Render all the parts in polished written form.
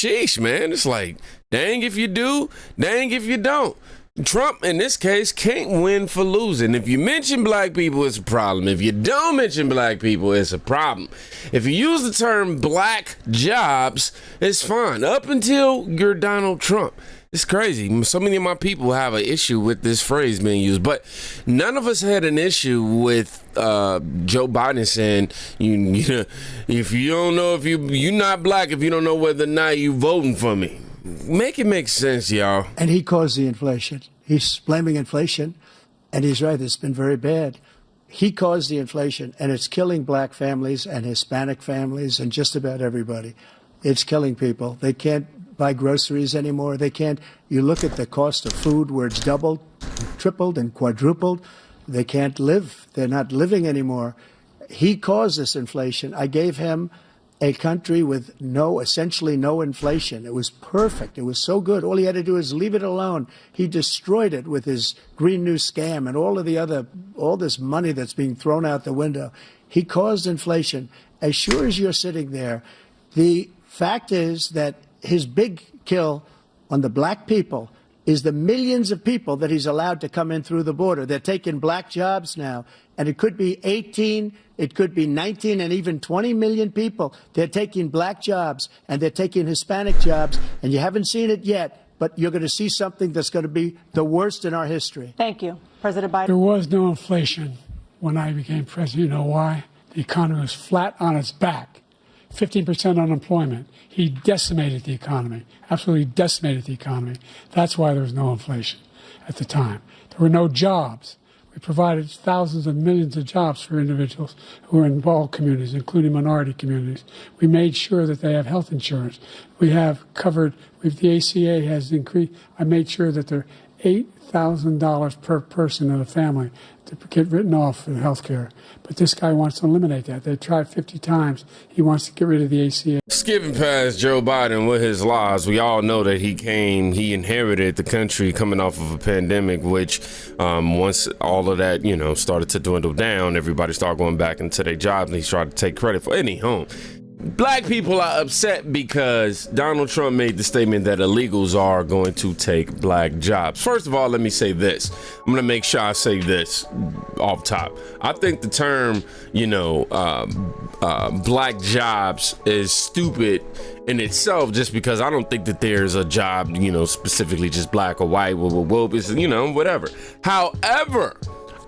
sheesh, man. It's like, dang if you do, dang if you don't. Trump, in this case, can't win for losing. If you mention black people, it's a problem. If you don't mention black people, it's a problem. If you use the term black jobs, it's fine. Up until you're Donald Trump. It's crazy. So many of my people have an issue with this phrase being used, but none of us had an issue with Joe Biden saying, you know, if you don't know if you're not black, if you don't know whether or not you voting for me. Make it make sense, y'all. And he caused the inflation. He's blaming inflation, and he's right. It's been very bad. He caused the inflation, and it's killing black families and Hispanic families and just about everybody. It's killing people. They can't buy groceries anymore. They can't. You look at the cost of food where it's doubled, tripled, and quadrupled. They can't live. They're not living anymore. He caused this inflation. I gave him a country with essentially no inflation. It was perfect. It was so good. All he had to do is leave it alone. He destroyed it with his Green New scam and all this money that's being thrown out the window. He caused inflation. As sure as you're sitting there, the fact is that his big kill on the black people is the millions of people that he's allowed to come in through the border. They're taking black jobs now, and it could be 18, it could be 19, and even 20 million people. They're taking black jobs, and they're taking Hispanic jobs, and you haven't seen it yet, but you're going to see something that's going to be the worst in our history. Thank you. President Biden. There was no inflation when I became president. You know why? The economy was flat on its back. 15% unemployment. He decimated the economy, absolutely decimated the economy. That's why there was no inflation at the time. There were no jobs. We provided thousands of millions of jobs for individuals who are in all communities, including minority communities. We made sure that they have health insurance. We have covered, the ACA has increased. I made sure that they're $8,000 per person in a family to get written off for health care. But this guy wants to eliminate that. They tried 50 times. He wants to get rid of the ACA. Skipping past Joe Biden with his lies, we all know that he inherited the country coming off of a pandemic, which once all of that, started to dwindle down, everybody started going back into their jobs, and he tried to take credit for any home. Black people are upset because Donald Trump made the statement that illegals are going to take black jobs. First of all, let me say this. I'm going to make sure I say this off top. I think the term, black jobs is stupid in itself, just because I don't think that there's a job, specifically just black or white, it's, whatever. However,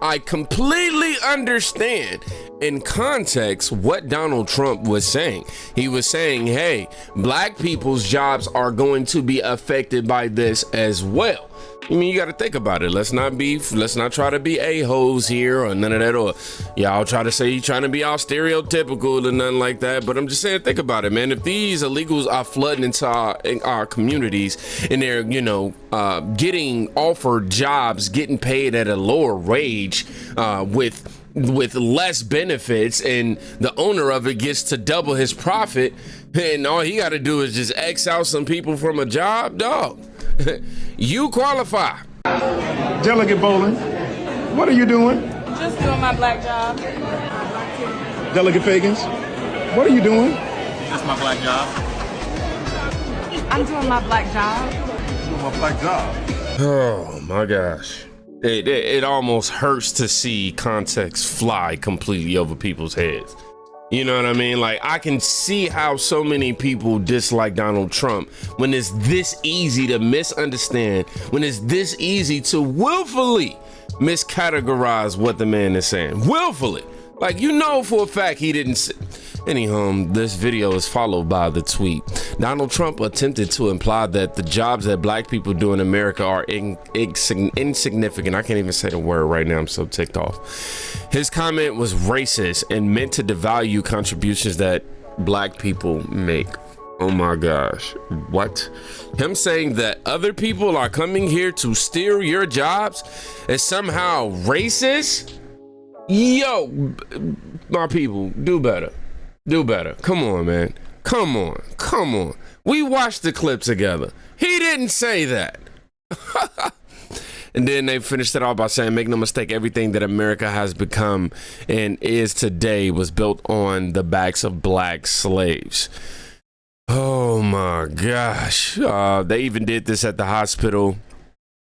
I completely understand in context what Donald Trump was saying. He was saying, hey, black people's jobs are going to be affected by this as well. I mean, you got to think about it. Let's not try to be a-holes here or none of that, or y'all try to say you're trying to be all stereotypical and nothing like that. But I'm just saying, think about it, man. If these illegals are flooding into our communities and they're, getting offered jobs, getting paid at a lower wage, with less benefits, and the owner of it gets to double his profit, and all he got to do is just X out some people from a job, dog. You qualify. Delegate Bolin, what are you doing? Just doing my black job. Delegate Pagans, what are you doing? Just my black job. I'm doing my black job. Doing my black job. Oh my gosh. It almost hurts to see context fly completely over people's heads. You know what I mean? Like, I can see how so many people dislike Donald Trump when it's this easy to misunderstand, when it's this easy to willfully miscategorize what the man is saying. Willfully. Like, for a fact he didn't say. Anyhow, this video is followed by the tweet. Donald Trump attempted to imply that the jobs that black people do in America are insignificant. I can't even say the word right now. I'm so ticked off. His comment was racist and meant to devalue contributions that black people make. Oh my gosh. What? Him saying that other people are coming here to steal your jobs is somehow racist? Yo, my people, do better. Do better. Come on, man. Come on. We watched the clip together. He didn't say that. And then they finished it off by saying, make no mistake, everything that America has become and is today was built on the backs of black slaves. Oh my gosh. They even did this at the hospital.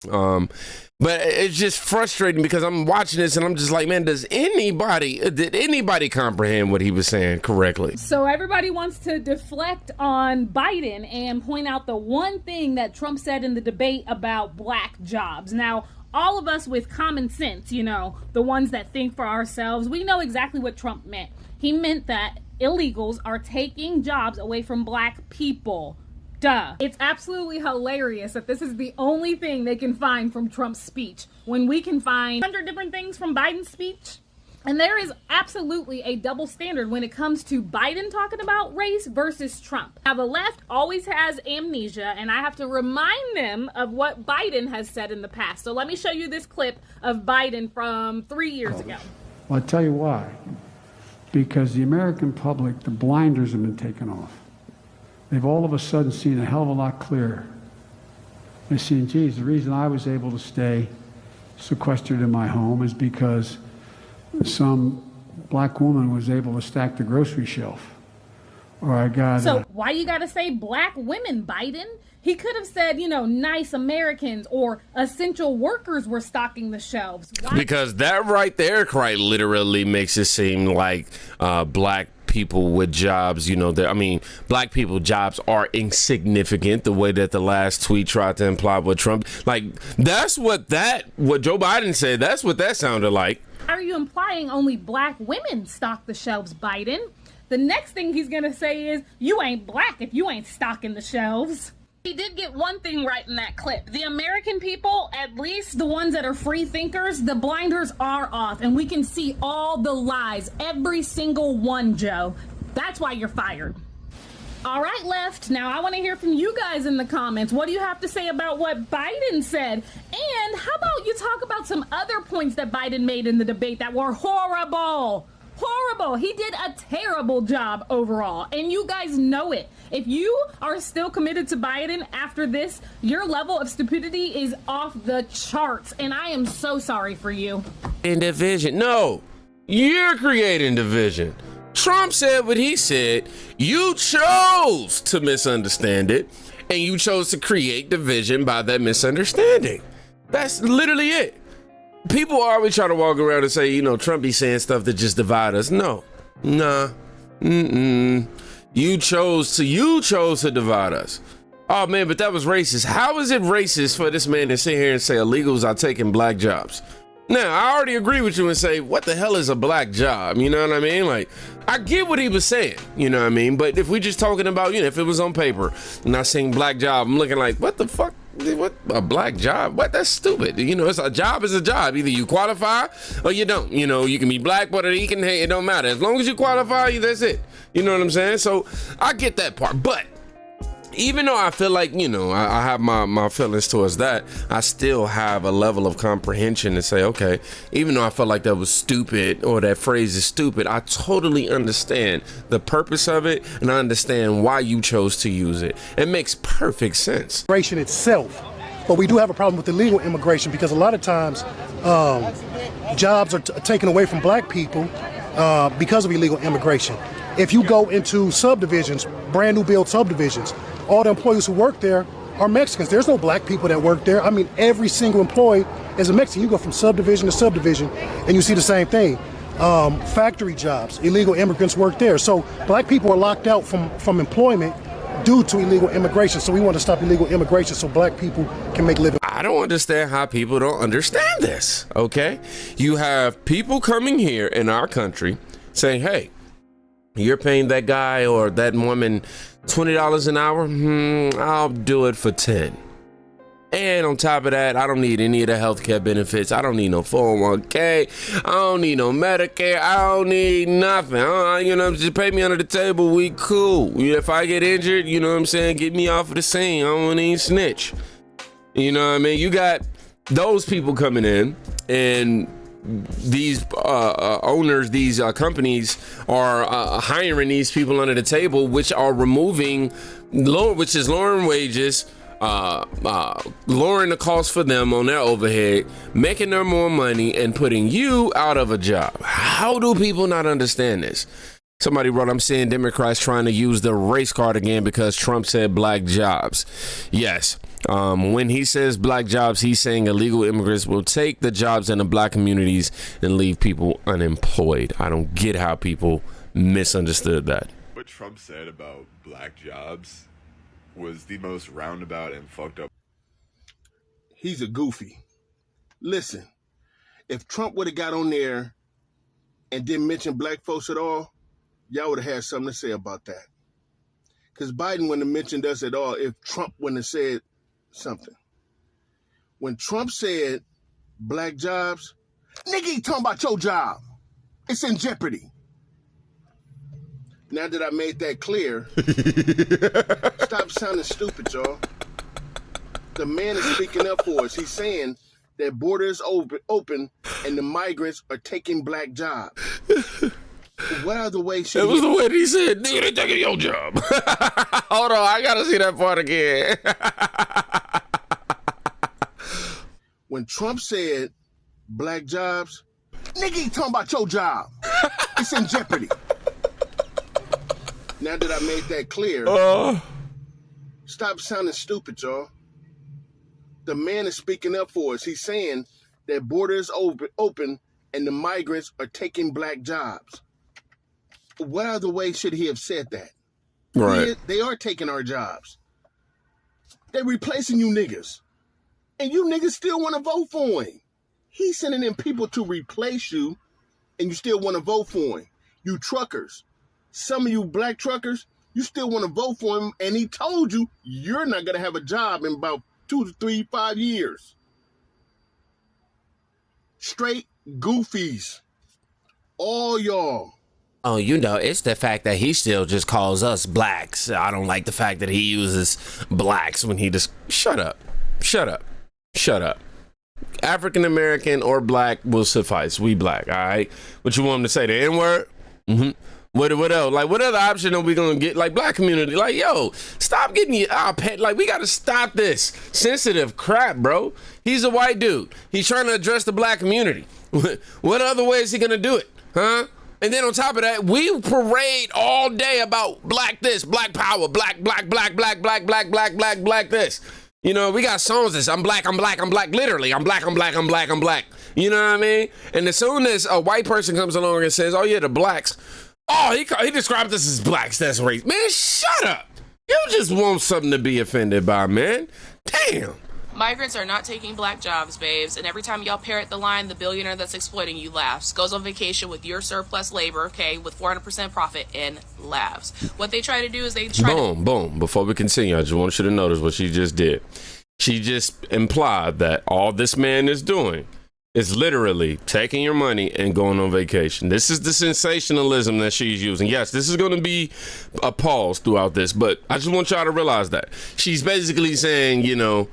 But it's just frustrating because I'm watching this and I'm just like, man, did anybody comprehend what he was saying correctly? So everybody wants to deflect on Biden and point out the one thing that Trump said in the debate about black jobs. Now, all of us with common sense, you know, the ones that think for ourselves, we know exactly what Trump meant. He meant that illegals are taking jobs away from black people. Duh. It's absolutely hilarious that this is the only thing they can find from Trump's speech when we can find 100 different things from Biden's speech. And there is absolutely a double standard when it comes to Biden talking about race versus Trump. Now, the left always has amnesia, and I have to remind them of what Biden has said in the past. So let me show you this clip of Biden from 3 years ago. Well, I'll tell you why. Because the American public, the blinders have been taken off. They've all of a sudden seen a hell of a lot clearer. They've seen, geez, the reason I was able to stay sequestered in my home is because some black woman was able to stack the grocery shelf. Or I got... So why you gotta say black women, Biden? He could have said, you know, nice Americans or essential workers were stocking the shelves. Why? Because that right there quite literally makes it seem like black people with jobs, you know, black people jobs are insignificant, the way that the last tweet tried to imply with Trump. Like, that's what Joe Biden said, that's what that sounded like. Are you implying only black women stock the shelves, Biden? The next thing he's gonna say is, you ain't black if you ain't stocking the shelves. He did get one thing right in that clip. The American people, at least the ones that are free thinkers, the blinders are off and we can see all the lies, every single one, Joe. That's why you're fired. All right, left. Now I want to hear from you guys in the comments. What do you have to say about what Biden said? And how about you talk about some other points that Biden made in the debate that were horrible? Horrible. He did a terrible job overall, and you guys know it. If you are still committed to Biden after this, your level of stupidity is off the charts, and I am so sorry for you. In division. No, you're creating division. Trump said what he said. You chose to misunderstand it, and you chose to create division by that misunderstanding. That's literally it. People always try to walk around and say, you know, Trump be saying stuff that just divide us. No, nah, You chose to divide us. Oh man, but that was racist. How is it racist for this man to sit here and say illegals are taking black jobs? Now, I already agree with you and say, what the hell is a black job? You know what I mean? Like, I get what he was saying, you know what I mean? But if we just talking about, you know, if it was on paper and I saying black job, I'm looking like, what the fuck? What, a black job? What? That's stupid. You know, it's a job is a job. Either you qualify or you don't. You know, you can be black, Puerto Rican, hey, it don't matter. As long as you qualify, that's it. You know what I'm saying? So I get that part. But even though I feel like, you know, I have my feelings towards that, I still have a level of comprehension to say, okay, even though I felt like that was stupid or that phrase is stupid, I totally understand the purpose of it and I understand why you chose to use it. It makes perfect sense. Immigration itself, but we do have a problem with illegal immigration because a lot of times jobs are taken away from black people because of illegal immigration. If you go into subdivisions, brand new build subdivisions, all the employees who work there are Mexicans. There's no black people that work there. I mean, every single employee is a Mexican. You go from subdivision to subdivision and you see the same thing. Factory jobs, illegal immigrants work there. So black people are locked out from employment due to illegal immigration. So we want to stop illegal immigration so black people can make a living. I don't understand how people don't understand this, okay? You have people coming here in our country saying, hey, you're paying that guy or that woman $20 an hour? I'll do it for 10. And on top of that, I don't need any of the healthcare benefits. I don't need no 401k. I don't need no Medicare. I don't need nothing. You know, just pay me under the table. We cool. If I get injured, you know what I'm saying? Get me off of the scene. I don't want to even snitch. You know what I mean? You got those people coming in and these owners, these companies are hiring these people under the table, which are lowering wages, lowering the cost for them on their overhead, making them more money and putting you out of a job. How do people not understand this? Somebody wrote, I'm seeing Democrats trying to use the race card again because Trump said black jobs. Yes. When he says black jobs, he's saying illegal immigrants will take the jobs in the black communities and leave people unemployed. I don't get how people misunderstood that. What Trump said about black jobs was the most roundabout and fucked up. He's a goofy. Listen, if Trump would have got on there and didn't mention black folks at all, y'all would have had something to say about that. Because Biden wouldn't have mentioned us at all if Trump wouldn't have said something. When Trump said black jobs, nigga ain't talking about your job. It's in jeopardy. Now that I made that clear, stop sounding stupid, y'all. The man is speaking up for us. He's saying that borders open and the migrants are taking black jobs. What other way should It was the way that he said, nigga, they taking your job. Hold on, I gotta see that part again. When Trump said black jobs, nigga ain't talking about your job. It's in jeopardy. Now that I made that clear, stop sounding stupid, y'all. The man is speaking up for us. He's saying that borders open and the migrants are taking black jobs. What other way should he have said that? Right. They are taking our jobs. They're replacing you niggas. And you niggas still want to vote for him. He's sending in people to replace you and you still want to vote for him. You truckers. Some of you black truckers, you still want to vote for him, and he told you you're not going to have a job in about 2 to 3, 5 years. Straight goofies. All y'all. Oh, you know, it's the fact that he still just calls us blacks. I don't like the fact that he uses blacks when he just... Shut up. Shut up. Shut up. African American or black will suffice. We black, all right? What you want him to say? The N-word? Mm-hmm. What else? Like, what other option are we gonna get? Like, black community, like, yo, stop getting our pet. Like, we gotta stop this sensitive crap, bro. He's a white dude. He's trying to address the black community. What other way is he gonna do it? Huh? And then on top of that, we parade all day about black this, black power, black this. You know, we got songs that's I'm black, literally. I'm black. You know what I mean? And as soon as a white person comes along and says, oh yeah, the blacks, oh, he described us as blacks, that's race. Man, shut up. You just want something to be offended by, man. Damn. Migrants are not taking black jobs, babes, and every time y'all parrot the line, the billionaire that's exploiting you laughs, goes on vacation with your surplus labor, okay, with 400% profit, and laughs. What they try to do is they try Boom. Before we continue, I just want you to notice what she just did. She just implied that all this man is doing is literally taking your money and going on vacation. This is the sensationalism that she's using. Yes, this is going to be a pause throughout this, but I just want y'all to realize that. She's basically saying, you know,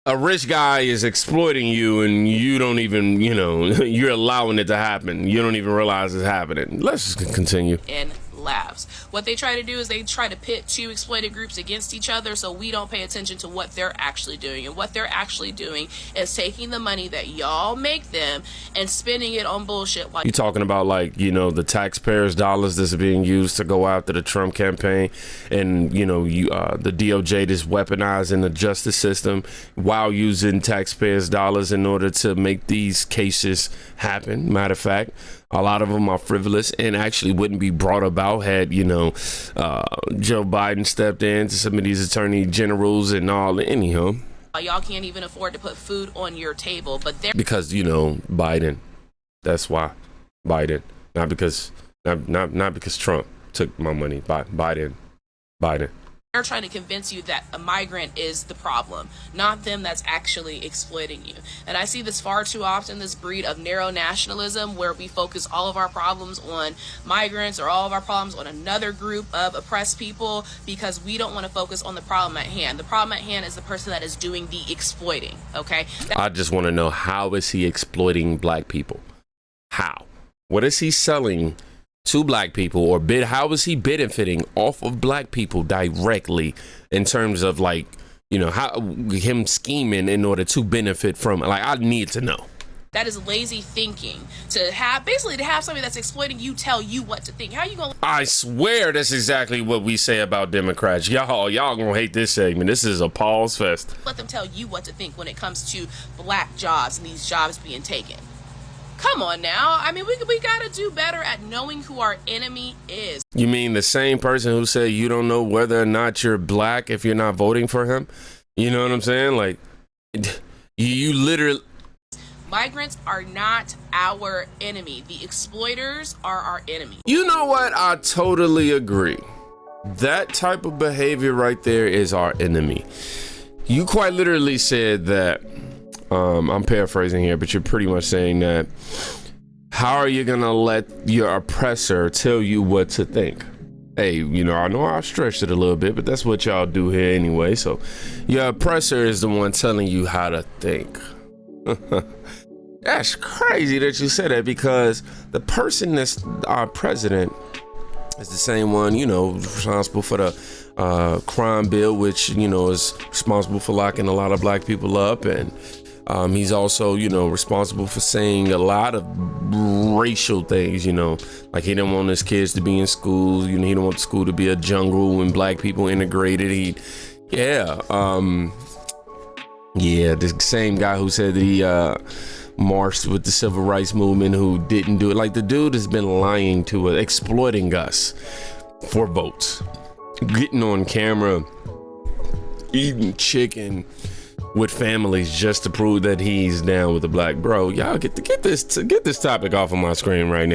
a rich guy is exploiting you and you don't even, you know, you're allowing it to happen. You don't even realize it's happening. Let's just continue. and laughs. What they try to do is they try to pit two exploited groups against each other so we don't pay attention to what they're actually doing. And what they're actually doing is taking the money that y'all make them and spending it on bullshit. Like you talking about, like, you know, the taxpayers' dollars that's being used to go after the Trump campaign, and, you know, the DOJ just weaponizing the justice system while using taxpayers' dollars in order to make these cases happen. Matter of fact, a lot of them are frivolous and actually wouldn't be brought about had, you know, Joe Biden stepped in to some of these attorney generals and all. Anyhow, y'all can't even afford to put food on your table, but they're because, you know, Biden. That's why Biden, not because Trump took my money. Biden. they're trying to convince you that a migrant is the problem, not them that's actually exploiting you. And I see this far too often, this breed of narrow nationalism where we focus all of our problems on migrants or all of our problems on another group of oppressed people because we don't want to focus on the problem at hand. The problem at hand is the person that is doing the exploiting, okay? I just want to know, how is he exploiting black people? How? What is he selling to black people, or how is he benefiting off of black people directly in terms of, like, you know, how him scheming in order to benefit from it? Like, I need to know. That is lazy thinking. To have somebody that's exploiting you tell you what to think. How you gonna? I swear that's exactly what we say about Democrats. Y'all gonna hate this segment. This is a pause fest. Let them tell you what to think when it comes to black jobs and these jobs being taken. Come on now. I mean, we gotta do better at knowing who our enemy is. You mean the same person who said you don't know whether or not you're black if you're not voting for him? You know what I'm saying? Like, you literally... Migrants are not our enemy. The exploiters are our enemy. You know what? I totally agree. That type of behavior right there is our enemy. You quite literally said that, I'm paraphrasing here, but you're pretty much saying that, how are you gonna let your oppressor tell you what to think? Hey, you know I stretched it a little bit, but that's what y'all do here anyway. So your oppressor is the one telling you how to think. That's crazy that you said that, because the person that's our president is the same one, responsible for the crime bill, which, is responsible for locking a lot of black people up. And he's also, responsible for saying a lot of racial things, like he didn't want his kids to be in schools. He didn't want the school to be a jungle when black people integrated. The same guy who said that he marched with the civil rights movement, who didn't do it. Like, the dude has been lying to us, exploiting us for votes, getting on camera, eating chicken with families just to prove that he's down with the black. Bro, y'all get this topic off of my screen right now.